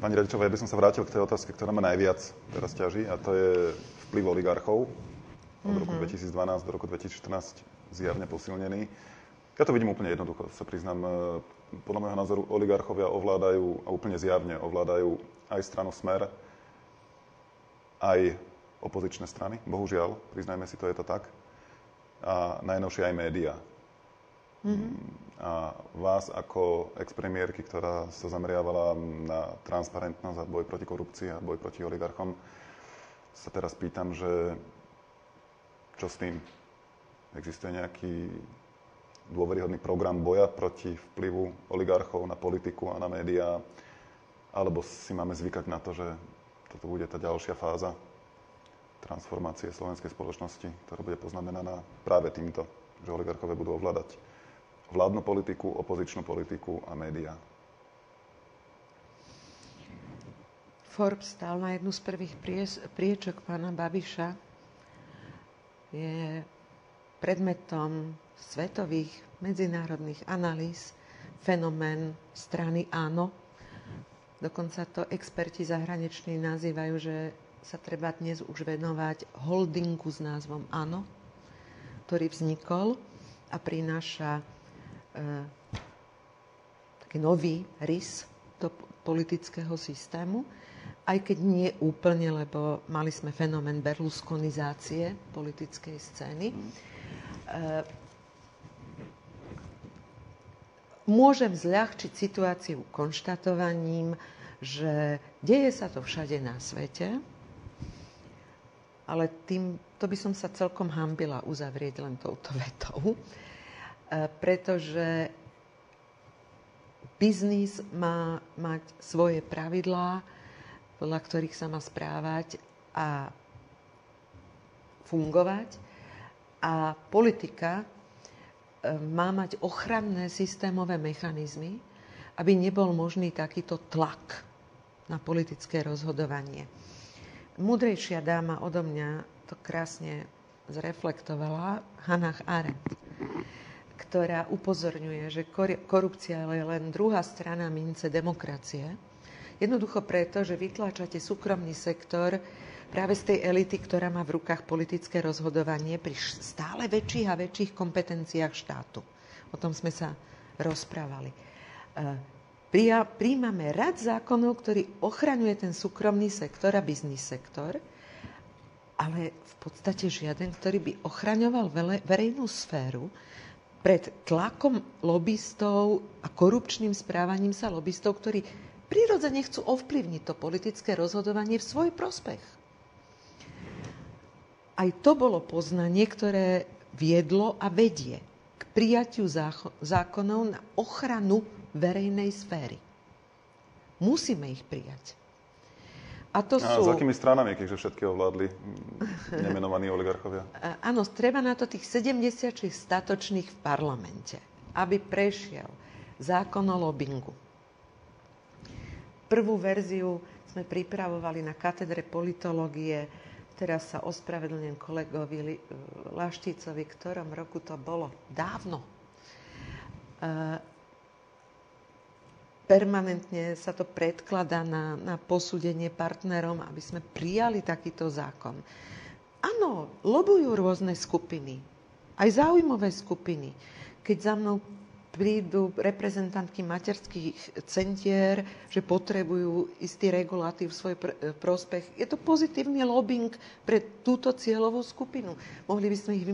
Pani Radičová, ja by som sa vrátil k tej otázke, ktorá ma najviac teraz ťaží, a to je vplyv oligarchov od roku 2012 do roku 2014 zjavne posilnený. Ja to vidím úplne jednoducho, sa priznám. Podľa môjho názoru oligarchovia ovládajú, a úplne zjavne ovládajú aj stranu Smer, aj opozičné strany. Bohužiaľ, priznajme si to, je to tak. A najnovšie aj médiá. A vás ako ex-premiérky, ktorá sa zameriavala na transparentnosť a boj proti korupcii a boj proti oligarchom, sa teraz pýtam, že čo s tým? Existuje nejaký dôveryhodný program boja proti vplyvu oligarchov na politiku a na médiá? Alebo si máme zvykať na to, že toto bude tá ďalšia fáza transformácie slovenskej spoločnosti, ktorá bude poznamenaná práve týmto, že oligarchovia budú ovládať vládnu politiku, opozičnú politiku a médiá. Forbes stal na jednu z prvých priečok pána Babiša. Je predmetom svetových medzinárodných analýz fenomén strany Áno. Dokonca to experti zahraniční nazývajú, že sa treba dnes už venovať holdingu s názvom Áno, ktorý vznikol a prináša taký nový rys do politického systému, aj keď nie úplne, lebo mali sme fenomén berlusconizácie politickej scény. Môžem zľahčiť situáciu konštatovaním, že deje sa to všade na svete, ale to by som sa celkom hanbila uzavrieť len touto vetou, pretože biznis má mať svoje pravidlá, podľa ktorých sa má správať a fungovať. A politika má mať ochranné systémové mechanizmy, aby nebol možný takýto tlak na politické rozhodovanie. Múdrejšia dáma odo mňa to krásne zreflektovala, Hannah Arendt, ktorá upozorňuje, že korupcia je len druhá strana mince demokracie. Jednoducho preto, že vytláčate súkromný sektor práve z tej elity, ktorá má v rukách politické rozhodovanie pri stále väčších a väčších kompetenciách štátu. O tom sme sa rozprávali. Príjmame rad zákonov, ktorý ochraňuje ten súkromný sektor a biznis sektor, ale v podstate žiaden, ktorý by ochraňoval verejnú sféru pred tlakom lobistov a korupčným správaním sa lobistov, ktorí prirodzene chcú ovplyvniť to politické rozhodovanie v svoj prospech. Aj to bolo poznanie, ktoré viedlo a vedie k prijatiu zákonov na ochranu verejnej sféry. Musíme ich prijať. A to sú... S akými stranami, keďže všetky ovládli nemenovaní oligarchovia? Áno, treba na to tých 76 statočných v parlamente, aby prešiel zákon o lobbingu. Prvú verziu sme pripravovali na katedre politológie. Teraz sa ospravedlňujem kolegovi Laštícovi, ktorom roku to bolo dávno. Permanentne sa to predkladá na posúdenie partnerom, aby sme prijali takýto zákon. Áno, lobujú rôzne skupiny, aj záujmové skupiny. Keď za mnou prídu reprezentantky materských centier, že potrebujú istý regulatív v svoj prospech, je to pozitívny lobbying pre túto cieľovú skupinu. Mohli by sme ich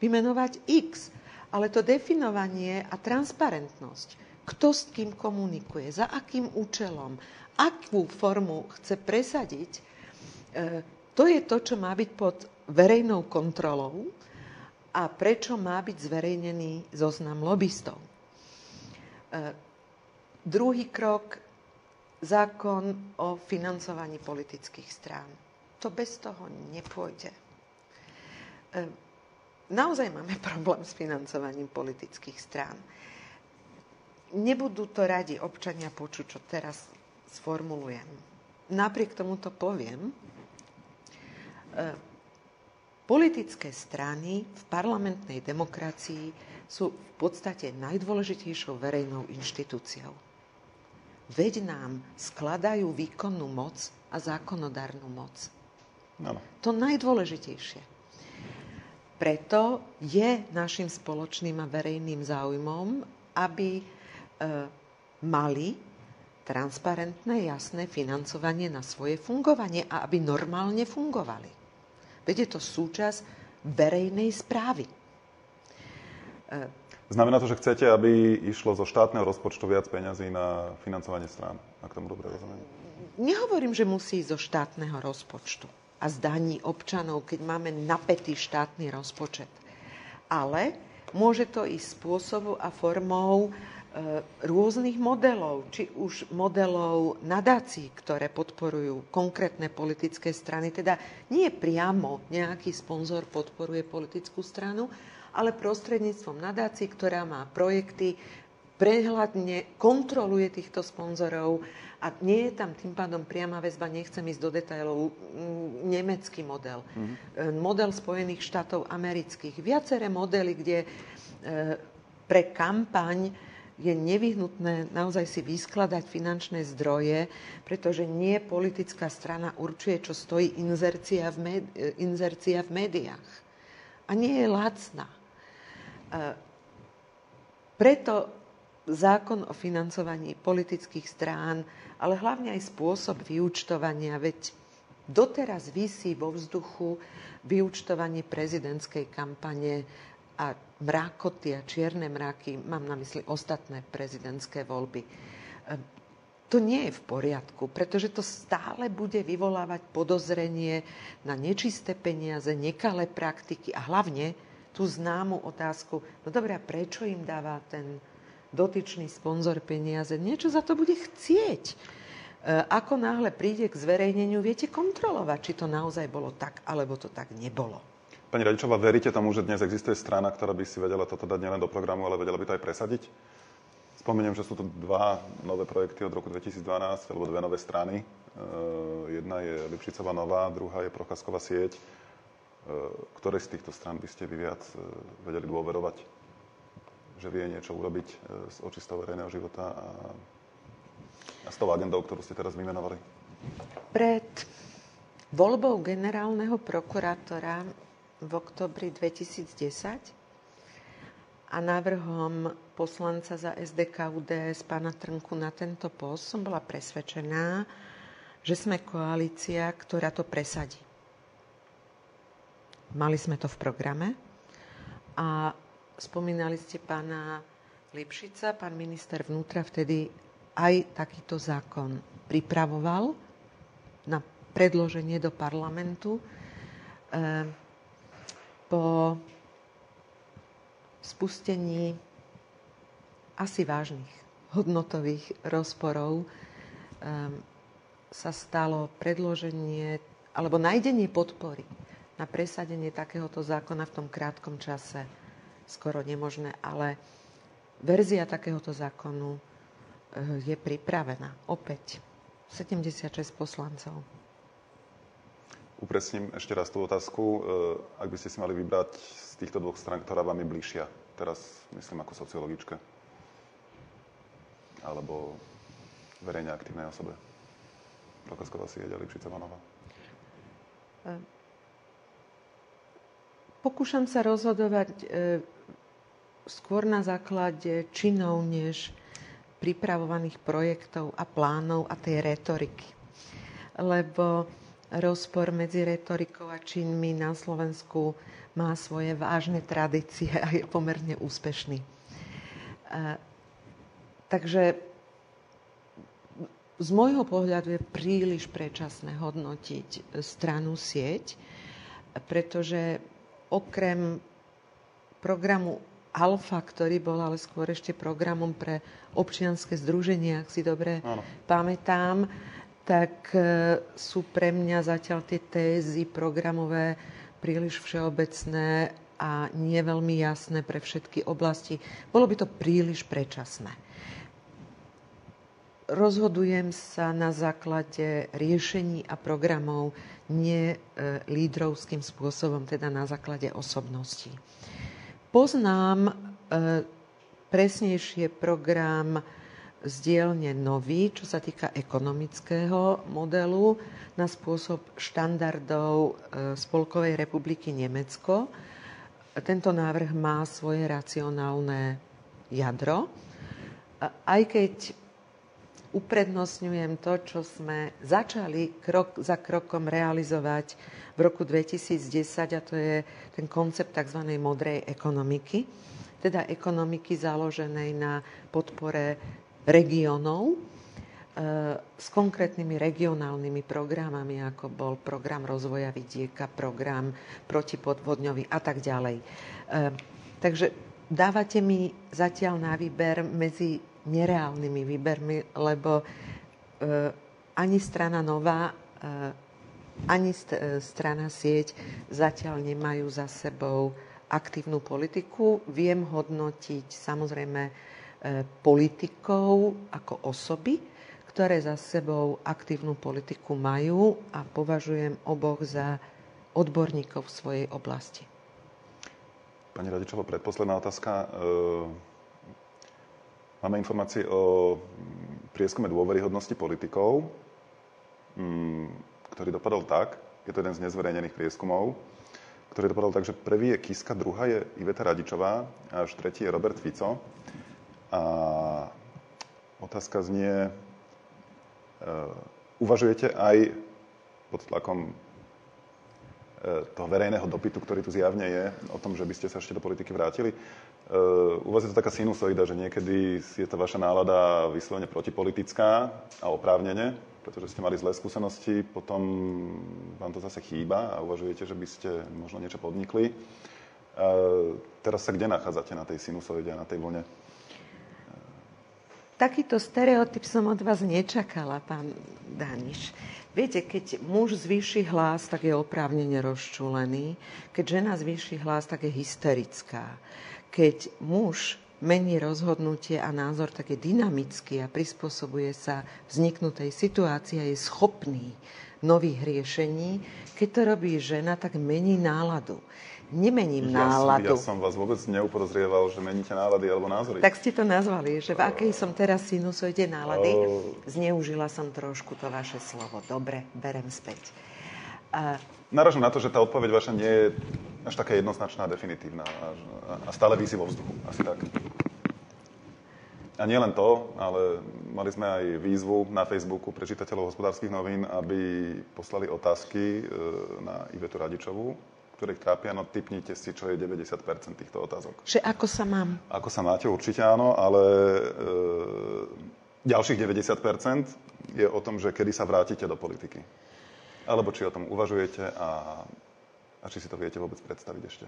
vymenovať X, ale to definovanie a transparentnosť, kto s kým komunikuje, za akým účelom, akú formu chce presadiť, to je to, čo má byť pod verejnou kontrolou a prečo má byť zverejnený zoznam lobistov. Druhý krok, zákon o financovaní politických strán. To bez toho nepôjde. Naozaj máme problém s financovaním politických strán. Nebudú to radi občania počuť, čo teraz sformulujem. Napriek tomu to poviem. Politické strany v parlamentnej demokracii sú v podstate najdôležitejšou verejnou inštitúciou. veď nám skladajú výkonnú moc a zákonodárnu moc. Áno. To najdôležitejšie. Preto je našim spoločným a verejným záujmom, aby mali transparentné, jasné financovanie na svoje fungovanie a aby normálne fungovali. Veď je to súčasť verejnej správy. Znamená to, že chcete, aby išlo zo štátneho rozpočtu viac peňazí na financovanie strán, ak tomu dobre rozumiem? Nehovorím, že musí ísť zo štátneho rozpočtu a z daní občanov, keď máme napätý štátny rozpočet. Ale môže to ísť spôsobom a formou rôznych modelov, či už modelov nadácií, ktoré podporujú konkrétne politické strany. Teda nie priamo nejaký sponzor podporuje politickú stranu, ale prostredníctvom nadácií, ktorá má projekty, prehľadne kontroluje týchto sponzorov a nie je tam tým pádom priama väzba, nechcem ísť do detailov, nemecký model, model Spojených štátov amerických, viaceré modely, kde pre kampaň je nevyhnutné naozaj si vyskladať finančné zdroje, pretože nie politická strana určuje, čo stojí inzercia v médiách. A nie je lacná. Preto zákon o financovaní politických strán, ale hlavne aj spôsob vyúčtovania, veď doteraz visí vo vzduchu vyúčtovanie prezidentskej kampane a mrákoty a čierne mraky, mám na mysli ostatné prezidentské voľby. To nie je v poriadku, pretože to stále bude vyvolávať podozrenie na nečisté peniaze, nekalé praktiky a hlavne tú známu otázku, no dobré, a prečo im dáva ten dotyčný sponzor peniaze? Niečo za to bude chcieť. Ako náhle príde k zverejneniu, viete kontrolovať, či to naozaj bolo tak, alebo to tak nebolo. Pani Radičová, veríte tomu, že dnes existuje strana, ktorá by si vedela toto dať nielen do programu, ale vedela by to aj presadiť? Spomeniem, že sú to dva nové projekty od roku 2012, alebo dve nové strany. Jedna je Lipšicová Nová, druhá je Procházková sieť. Ktorej z týchto strán by ste vy viac vedeli dôverovať? Že vie niečo urobiť z očistého verejného života a s tou agendou, ktorú ste teraz vymenovali? Pred voľbou generálneho prokurátora v októbri 2010 a návrhom poslanca za SDK-UDS pána Trnku na tento post som bola presvedčená, že sme koalícia, ktorá to presadí. Mali sme to v programe a spomínali ste pána Lipšica, pán minister vnútra vtedy aj takýto zákon pripravoval na predloženie do parlamentu. Po spustení asi vážnych hodnotových rozporov sa stalo predloženie alebo nájdenie podpory na presadenie takéhoto zákona v tom krátkom čase skoro nemožné, ale verzia takéhoto zákonu je pripravená. Opäť 76 poslancov. Upresním ešte raz tú otázku. Ak by ste si mali vybrať z týchto dvoch strán, ktorá vám je bližšia, teraz myslím ako sociologička, alebo verejne aktívnej osobe. Procházková sieť a Lipšicová Nová. Pokúšam sa rozhodovať skôr na základe činov, než pripravovaných projektov a plánov a tej retoriky. Lebo rozpor medzi retorikou a činmi na Slovensku má svoje vážne tradície a je pomerne úspešný. Takže z môjho pohľadu je príliš predčasné hodnotiť stranu sieť, pretože okrem programu Alfa, ktorý bol ale skôr ešte programom pre občianske združenia, ak si dobre pamätám, tak sú pre mňa zatiaľ tie tézy programové príliš všeobecné a nie veľmi jasné pre všetky oblasti. Bolo by to príliš predčasné. Rozhodujem sa na základe riešení a programov, nie lídrovským spôsobom, teda na základe osobností. Poznám presnejšie program z dielne nový, čo sa týka ekonomického modelu na spôsob štandardov Spolkovej republiky Nemecko. Tento návrh má svoje racionálne jadro, aj keď uprednostňujem to, čo sme začali krok za krokom realizovať v roku 2010, a to je ten koncept tzv. Modrej ekonomiky, teda ekonomiky založenej na podpore regiónov s konkrétnymi regionálnymi programami, ako bol program rozvoja vidieka, program protipodvodňový a tak ďalej. Takže dávate mi zatiaľ na výber medzi nereálnymi výbermi, lebo ani strana Nová, ani strana Sieť zatiaľ nemajú za sebou aktívnu politiku. Viem hodnotiť samozrejme politikov ako osoby, ktoré za sebou aktívnu politiku majú, a považujem oboch za odborníkov v svojej oblasti. Pani Radičová, predposledná otázka. Máme informácie o prieskume dôveryhodnosti politikov, ktorý dopadol tak, je to jeden z nezverejnených prieskumov, ktorý dopadol tak, že prvý je Kiska, druhá je Iveta Radičová a až tretí je Robert Fico. A otázka znie, uvažujete aj pod tlakom toho verejného dopytu, ktorý tu zjavne je, o tom, že by ste sa ešte do politiky vrátili? U vás je to taká sinusoida, že niekedy je tá vaša nálada vyslovene protipolitická a oprávnene, pretože ste mali zlé skúsenosti, potom vám to zase chýba a uvažujete, že by ste možno niečo podnikli. Teraz sa kde nachádzate na tej sinusoide a na tej vlne? Takýto stereotyp som od vás nečakala, pán Daniš. Viete, keď muž zvýši hlas, tak je oprávnene rozčúlený. Keď žena zvýši hlas, tak je hysterická. Keď muž mení rozhodnutie a názor, tak je dynamický a prispôsobuje sa vzniknutej situácii a je schopný nových riešení. Keď to robí žena, tak mení náladu. Nemením náladu. Ja som vás vôbec neupodozrieval, že meníte nálady alebo názory. Tak ste to nazvali, že v akej som teraz sinusoide nálady. Zneužila som trošku to vaše slovo. Dobre, berem späť. Naražam na to, že tá odpoveď vaša nie je až taká jednoznačná a definitívna a stále visí vo vzduchu. Asi tak. A nie len to, ale mali sme aj výzvu na Facebooku pre čitateľov Hospodárskych novín, aby poslali otázky na Ivetu Radičovú, ktorých trápia, no tipnite si, čo je 90% týchto otázok. Že ako sa mám? Ako sa máte, určite áno, ale ďalších 90% je o tom, že kedy sa vrátite do politiky. Alebo či o tom uvažujete a či si to viete vôbec predstaviť ešte.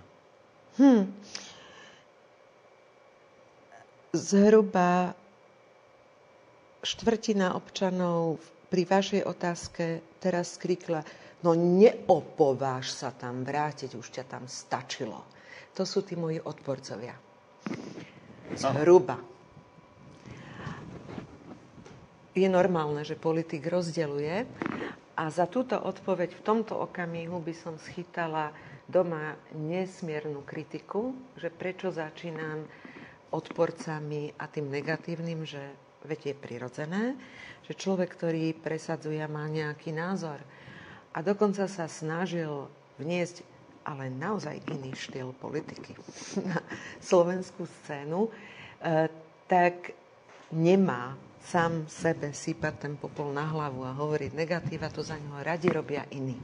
Zhruba štvrtina občanov pri vašej otázke teraz skrikla: no neopováž sa tam vrátiť, už ťa tam stačilo. To sú tí moji odporcovia. Zhruba. Je normálne, že politik rozdeľuje, a za túto odpoveď v tomto okamihu by som schytala doma nesmiernu kritiku, že prečo začínam odporcami a tým negatívnym, že veď je prirodzené, že človek, ktorý presadzuje, má nejaký názor a dokonca sa snažil vniesť ale naozaj iný štýl politiky na slovenskú scénu, tak nemá sám sebe sypať ten popol na hlavu a hovoriť negatíva, to za ňoho radi robia iní.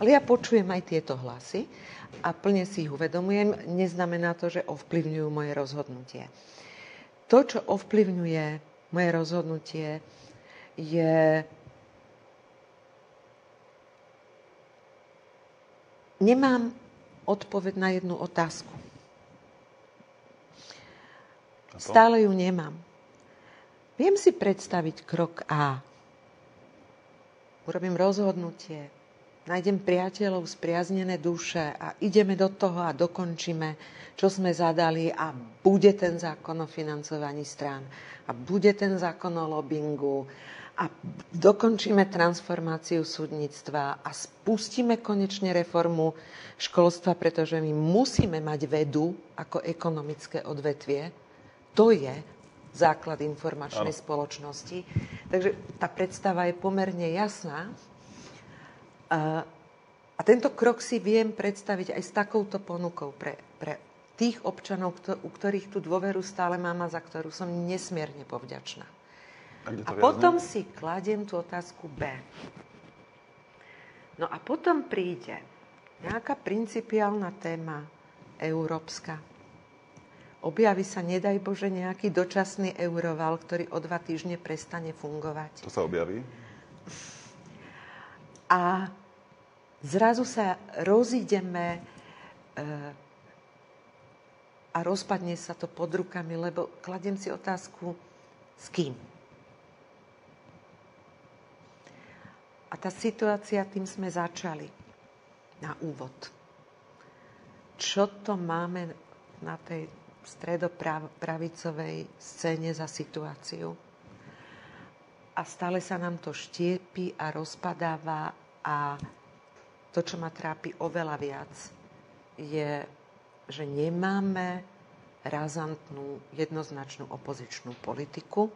Ale ja počujem aj tieto hlasy a plne si ich uvedomujem. Neznamená to, že ovplyvňujú moje rozhodnutie. To, čo ovplyvňuje moje rozhodnutie, je... Nemám odpoveď na jednu otázku. Stále ju nemám. Viem si predstaviť krok A. Urobím rozhodnutie, nájdem priateľov, spriaznené duše a ideme do toho a dokončíme, čo sme zadali, a bude ten zákon o financovaní strán a bude ten zákon o lobbingu a dokončíme transformáciu súdnictva a spustíme konečne reformu školstva, pretože my musíme mať vedu ako ekonomické odvetvie. To je základ informačnej spoločnosti. Takže tá predstava je pomerne jasná. A tento krok si viem predstaviť aj s takouto ponukou pre tých občanov, u ktorých tú dôveru stále mám a za ktorú som nesmierne povďačná. A potom si kladiem tú otázku B. No a potom príde nejaká principiálna téma európska. Objaví sa, nedaj Bože, nejaký dočasný euroval, ktorý o 2 týždne prestane fungovať. To sa objaví. A zrazu sa rozídeme a rozpadne sa to pod rukami, lebo kladiem si otázku, s kým? A tá situácia, tým sme začali na úvod. Čo to máme na tej stredopravicovej scéne za situáciu? A stále sa nám to štiepi a rozpadáva a to, čo ma trápi oveľa viac, je, že nemáme razantnú, jednoznačnú opozičnú politiku,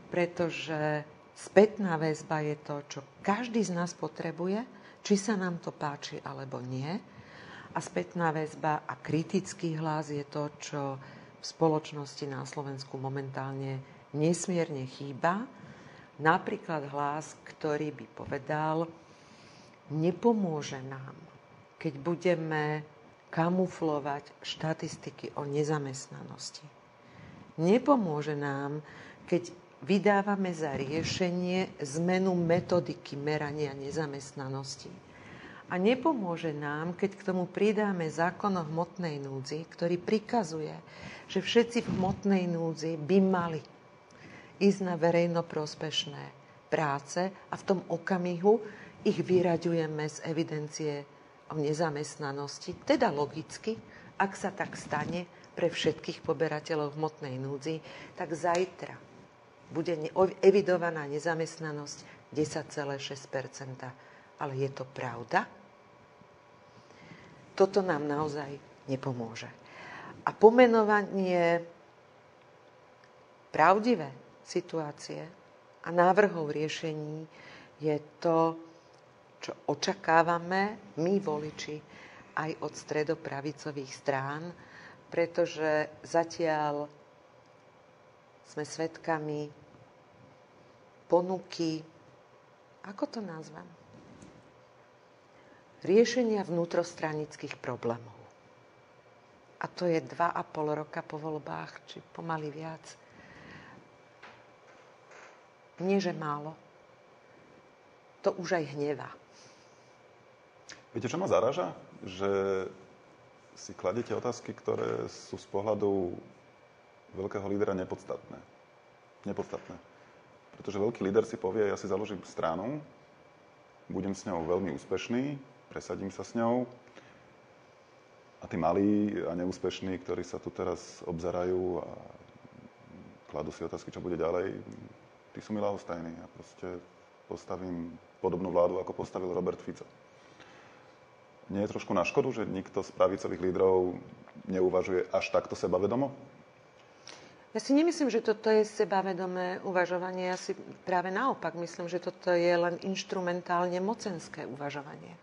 pretože spätná väzba je to, čo každý z nás potrebuje, či sa nám to páči alebo nie. A spätná väzba a kritický hlas je to, čo v spoločnosti na Slovensku momentálne nesmierne chýba. Napríklad hlas, ktorý by povedal, nepomôže nám, keď budeme kamuflovať štatistiky o nezamestnanosti. Nepomôže nám, keď vydávame za riešenie zmenu metodiky merania nezamestnanosti. A nepomôže nám, keď k tomu pridáme zákon o hmotnej núdzi, ktorý prikazuje, že všetci v hmotnej núdzi by mali ísť na verejnoprospešné práce a v tom okamihu ich vyraďujeme z evidencie o nezamestnanosti. Teda logicky, ak sa tak stane pre všetkých poberateľov hmotnej núdzi, tak zajtra bude evidovaná nezamestnanosť 10,6%. Ale je to pravda? Toto nám naozaj nepomôže. A pomenovanie pravdivé situácie a návrhov riešení je to, čo očakávame my, voliči, aj od stredopravicových strán, pretože zatiaľ sme svedkami ponuky, ako to nazvem, riešenia vnútrostranických problémov. A to je 2,5 roka po voľbách, či pomaly viac. Nie, že málo. To už aj hnevá. Viete, čo ma zaráža? Že si kladete otázky, ktoré sú z pohľadu veľkého lídera nepodstatné. Pretože veľký líder si povie, ja si založím stranu, budem s ňou veľmi úspešný, presadím sa s ňou a tí malí a neúspešní, ktorí sa tu teraz obzerajú a kladú si otázky, čo bude ďalej, tí sú mi ľahostajní. Ja proste postavím podobnú vládu, ako postavil Robert Fico. Nie je trošku na škodu, že nikto z pravicových lídrov neuvažuje až takto sebavedomo? Ja si nemyslím, že toto je sebavedomé uvažovanie. Ja si práve naopak myslím, že toto je len inštrumentálne mocenské uvažovanie.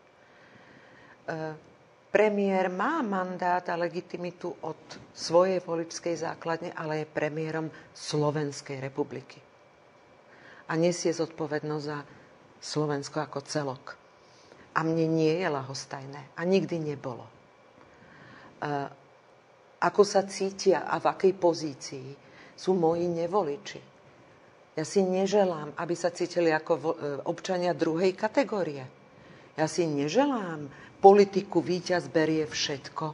Premiér má mandát a legitimitu od svojej voličskej základne, ale je premiérom Slovenskej republiky. A nesie zodpovednosť za Slovensko ako celok. A mne nie je ľahostajné. A nikdy nebolo. Ako sa cítia a v akej pozícii sú moji nevoliči. Ja si neželám, aby sa cítili ako občania druhej kategórie. Ja si neželám politiku víťaz berie všetko.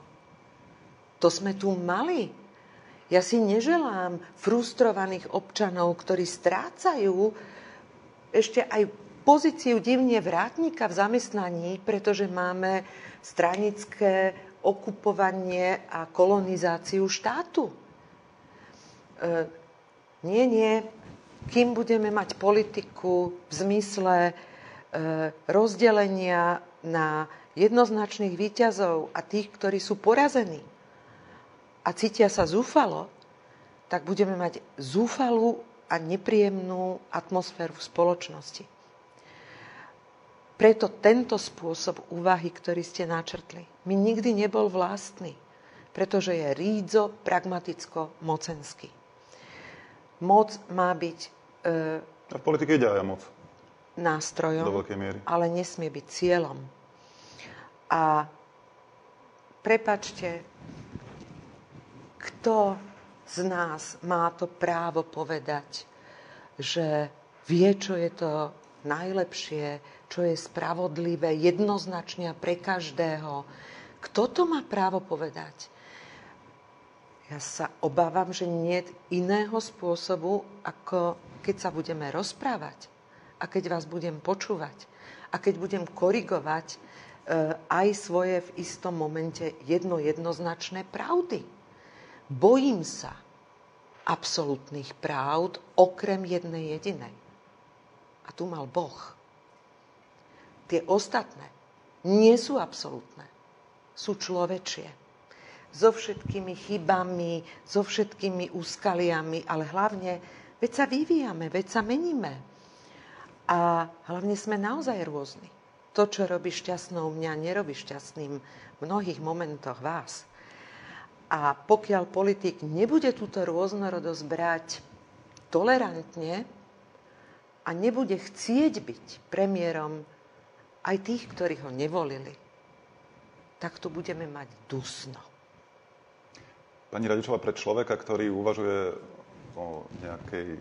To sme tu mali. Ja si neželám frustrovaných občanov, ktorí strácajú ešte aj pozíciu divne vrátnika v zamestnaní, pretože máme stranické okupovanie a kolonizáciu štátu. Nie. Kým budeme mať politiku v zmysle rozdelenia na jednoznačných víťazov a tých, ktorí sú porazení a cítia sa zúfalo, tak budeme mať zúfalú a nepríjemnú atmosféru v spoločnosti. Preto tento spôsob úvahy, ktorý ste načrtli, mi nikdy nebol vlastný, pretože je rídzo, pragmaticko-mocenský. Moc má byť A v politike ide aj o moc. nástrojom, Do veľkej miery. ale nesmie byť cieľom. A prepáčte, kto z nás má to právo povedať, že vie, čo je to najlepšie, čo je spravodlivé, jednoznačne pre každého. Kto to má právo povedať? Ja sa obávam, že nie je iného spôsobu, ako keď sa budeme rozprávať a keď vás budem počúvať a keď budem korigovať aj svoje v istom momente jednoznačné pravdy. Bojím sa absolútnych pravd okrem jednej jedinej. A tu mal Boh. Tie ostatné nie sú absolútne. Sú človečie. So všetkými chybami, so všetkými úskaliami, ale hlavne, veď sa vyvíjame, veď sa meníme. A hlavne sme naozaj rôzni. To, čo robí šťastnou mňa, nerobí šťastným v mnohých momentoch vás. A pokiaľ politik nebude túto rôznorodosť brať tolerantne a nebude chcieť byť premiérom aj tých, ktorí ho nevolili, tak tu budeme mať dusno. Pani Radičová, pre človeka, ktorý uvažuje o nejakej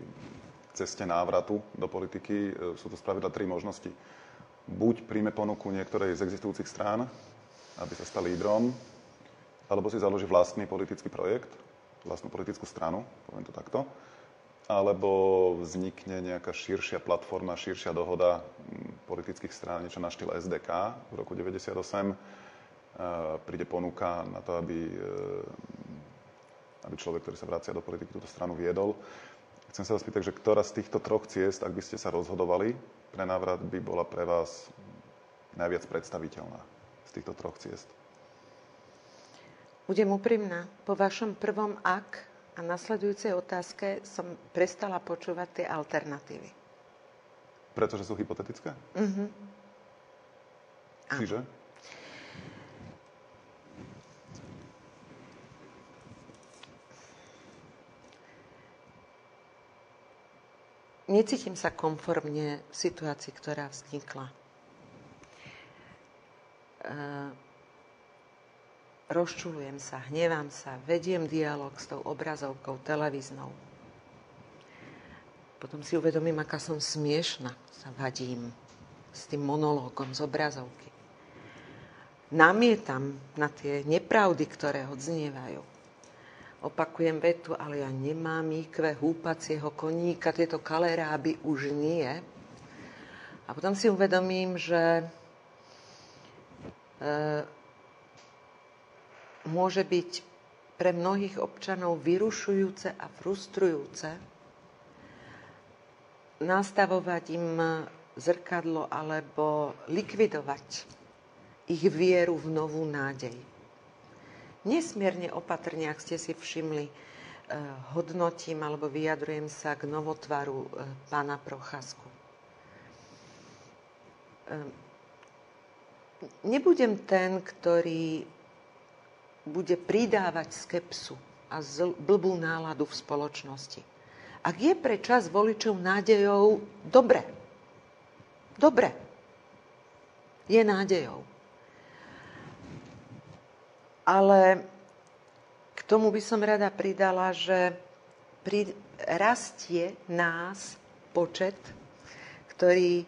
ceste návratu do politiky, sú to spravidla 3 možnosti. Buď príjme ponuku niektorej z existujúcich strán, aby sa stal lídrom, alebo si založí vlastný politický projekt, vlastnú politickú stranu, poviem to takto, alebo vznikne nejaká širšia platforma, širšia dohoda politických strán, niečo na štýl SDK v roku 1998. Príde ponuka na to, aby človek, ktorý sa vracia do politiky, túto stranu viedol. Chcem sa vás pýtať, že ktorá z týchto 3 ciest, ak by ste sa rozhodovali pre návrat, by bola pre vás najviac predstaviteľná z týchto 3 ciest? Budem úprimná. Po vašom prvom ak a nasledujúcej otázke som prestala počúvať tie alternatívy. Pretože sú hypotetické? Čiže? Necítim sa konformne v situácii, ktorá vznikla. Rozčuľujem sa, hnevám sa, vediem dialog s tou obrazovkou televíznou. Potom si uvedomím, aká som smiešna, sa vadím s tým monológom z obrazovky. Namietam na tie nepravdy, ktoré odznievajú. Opakujem vetu, ale ja nemám íkve húpacieho koníka, tieto kaleráby už nie. A potom si uvedomím, že môže byť pre mnohých občanov vyrušujúce a frustrujúce nastavovať im zrkadlo alebo likvidovať ich vieru v novú nádej. Nesmierne opatrne, ak ste si všimli, hodnotím alebo vyjadrujem sa k novotvaru pána Procházku. Nebudem ten, ktorý bude pridávať skepsu a blbú náladu v spoločnosti. Ak je pre časť voličov nádejou, dobre. Dobre. Je nádejou. Ale k tomu by som rada pridala, že rastie nás počet, ktorý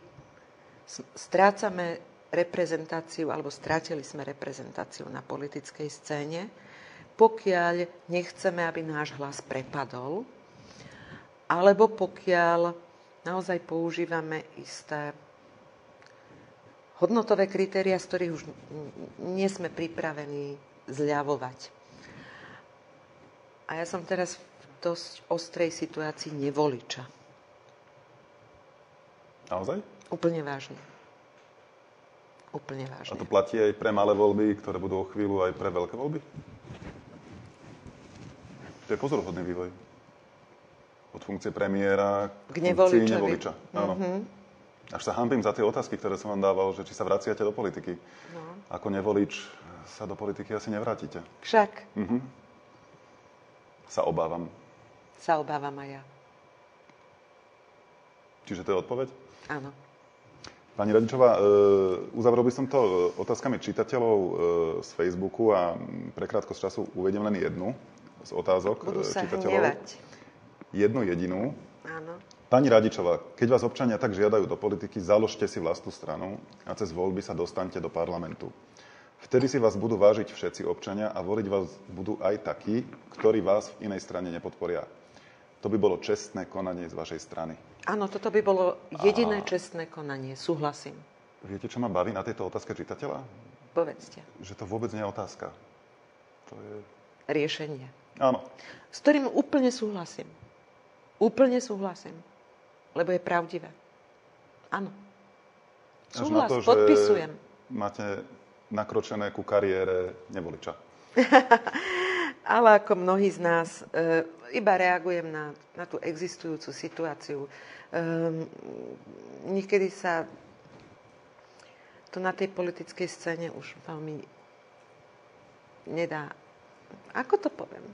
strácame reprezentáciu, alebo strátili sme reprezentáciu na politickej scéne, pokiaľ nechceme, aby náš hlas prepadol, alebo pokiaľ naozaj používame isté hodnotové kritéria, z ktorých už nie sme pripravení zľavovať. A ja som teraz v dosť ostrej situácii nevoliča. Naozaj? Úplne vážne. Úplne vážne. A to platí aj pre malé voľby, ktoré budú o chvíľu, aj pre veľké voľby? To je pozoruhodný vývoj. od funkcie premiéra k funkcii nevoličovi. nevoliča. Áno. Až sa hanbím za tie otázky, ktoré som vám dával, že či sa vraciate do politiky. No. Ako nevolič sa do politiky asi nevrátite. Však. Sa obávam. Sa obávam aj ja. Čiže to je odpoveď? Áno. Pani Radičová, uzavrel by som to otázkami čitateľov z Facebooku a pre krátkosť času uvediem len jednu z otázok Budú sa čitateľov. hnevať. Jednu jedinú. Áno. Pani Radičová, keď vás občania tak žiadajú do politiky, založte si vlastnú stranu a cez voľby sa dostaňte do parlamentu. Vtedy si vás budú vážiť všetci občania a voliť vás budú aj takí, ktorí vás v inej strane nepodporia. To by bolo čestné konanie z vašej strany. Áno, toto by bolo jediné čestné konanie. Súhlasím. Viete, čo ma baví na tejto otázke čitateľa? Povedzte. Že to vôbec nie je otázka. To je... Riešenie. Áno. S ktorým úplne súhlasím. Úplne súhlasím. Lebo je pravdivé. Áno. Až Súhlas, na to, že podpisujem. máte nakročené ku kariére nevoliča. Ale ako mnohí z nás, iba reagujem na tú existujúcu situáciu. Niekedy sa to na tej politickej scéne už veľmi nedá. Ako to poviem?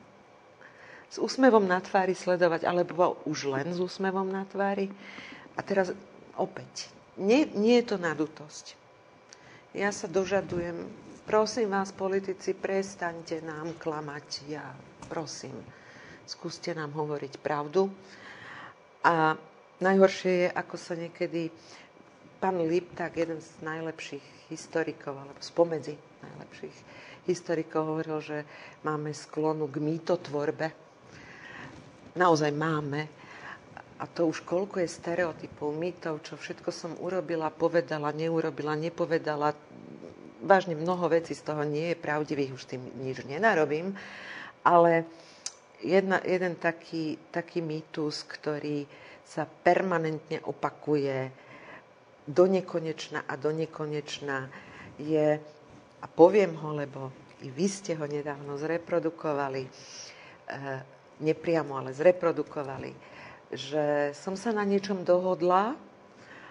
S úsmevom na tvári sledovať, alebo už len s úsmevom na tvári. A teraz opäť, nie je to nadutosť. Ja sa dožadujem, prosím vás, politici, prestaňte nám klamať. Ja prosím, skúste nám hovoriť pravdu. A najhoršie je, ako sa niekedy pán Lipták, jeden z najlepších historikov, alebo spomedzi najlepších historikov, hovoril, že máme sklonu k mýtotvorbe. Naozaj máme. A to už koľko je stereotypov, mýtov, čo všetko som urobila, povedala, neurobila, nepovedala. Vážne mnoho vecí z toho nie je pravdivých, už tým nič nenarobím. Ale jeden taký mýtus, ktorý sa permanentne opakuje do nekonečna a do nekonečna, je, a poviem ho, lebo i vy ste ho nedávno zreprodukovali, nepriamo, ale zreprodukovali, že som sa na niečom dohodla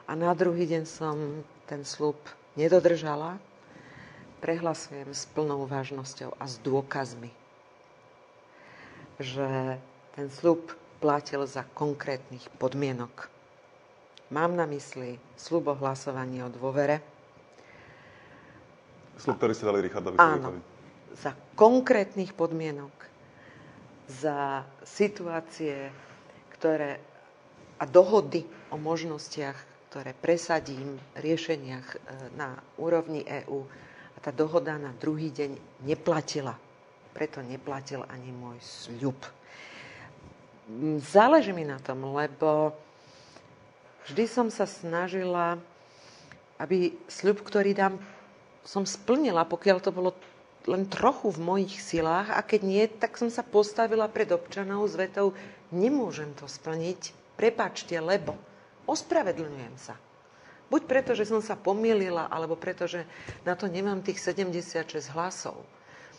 a na druhý deň som ten sľub nedodržala. Prehlasujem s plnou vážnosťou a s dôkazmi, že ten sľub platil za konkrétnych podmienok. Mám na mysli sľub o hlasovaní o dôvere. Sľub, ktorý ste dali Richardovi Áno, Sulíkovi. za konkrétnych podmienok, za situácie, a dohody o možnostiach, ktoré presadím, riešeniach na úrovni EÚ. A tá dohoda na druhý deň neplatila. Preto neplatil ani môj sľub. Záleží mi na tom, lebo vždy som sa snažila, aby sľub, ktorý dám, som splnila, pokiaľ to bolo len trochu v mojich silách. A keď nie, tak som sa postavila pred občanov s vetou: nemôžem to splniť, prepáčte, lebo ospravedlňujem sa. Buď preto, že som sa pomýlila, alebo preto, že na to nemám tých 76 hlasov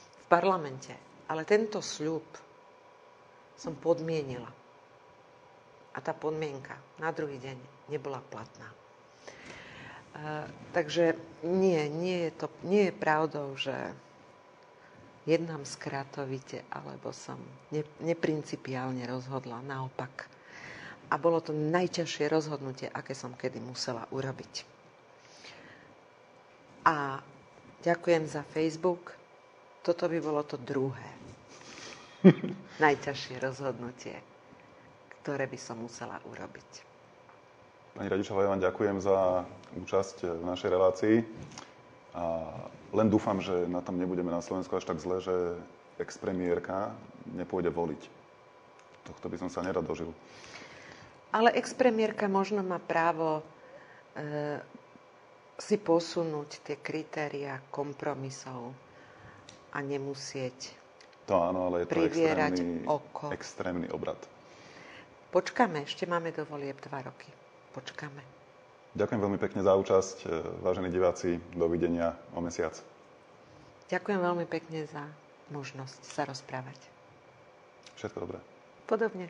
v parlamente. Ale tento sľub som podmienila. A tá podmienka na druhý deň nebola platná. Takže nie je pravdou, že jednám skratovite, alebo som neprincipiálne rozhodla, naopak. A bolo to najťažšie rozhodnutie, aké som kedy musela urobiť. A ďakujem za Facebook. Toto by bolo to druhé. Najťažšie rozhodnutie, ktoré by som musela urobiť. Pani Radičová, ja vám ďakujem za účasť v našej relácii. A len dúfam, že na tom nebudeme na Slovensku až tak zle, že ex-premiérka nepôjde voliť. Tohto by som sa nerad dožil. Ale ex-premiérka možno má právo si posunúť tie kritériá kompromisov a nemusieť to áno, ale je to extrémny obrad. Počkáme, ešte máme do volieb 2 roky. Počkáme. Ďakujem veľmi pekne za účasť, vážení diváci. Dovidenia o mesiac. Ďakujem veľmi pekne za možnosť sa rozprávať. Všetko dobré. Podobne.